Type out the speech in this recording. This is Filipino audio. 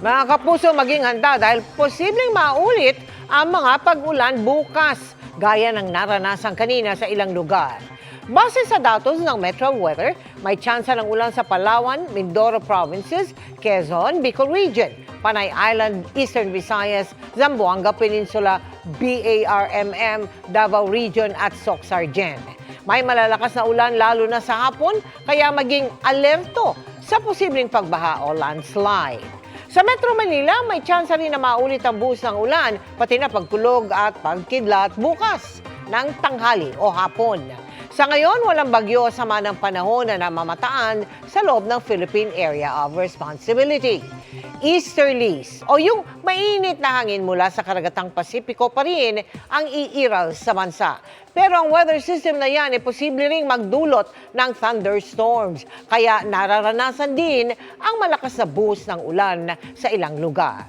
Mga kapuso, maging handa dahil posibleng maulit ang mga pag-ulan bukas, gaya ng naranasan kanina sa ilang lugar. Base sa datos ng Metro Weather, may tsansa ng ulan sa Palawan, Mindoro Provinces, Quezon, Bicol Region, Panay Island, Eastern Visayas, Zamboanga Peninsula, BARMM, Davao Region at Soc-Sargen. May malalakas na ulan lalo na sa hapon, kaya maging alerto sa posibleng pagbaha o landslide. Sa Metro Manila, may tsansa rin na maulit ang buhos ng ulan, pati na pagkulog at pagkidlat bukas ng tanghali o hapon. Sa ngayon, walang bagyo o sama ng panahon na namamataan sa loob ng Philippine Area of Responsibility. Easterlies o yung mainit na hangin mula sa karagatang Pasipiko pa rin ang iiral sa bansa. Pero ang weather system na yan ay posible ring magdulot ng thunderstorms. Kaya nararanasan din ang malakas na buhos ng ulan sa ilang lugar.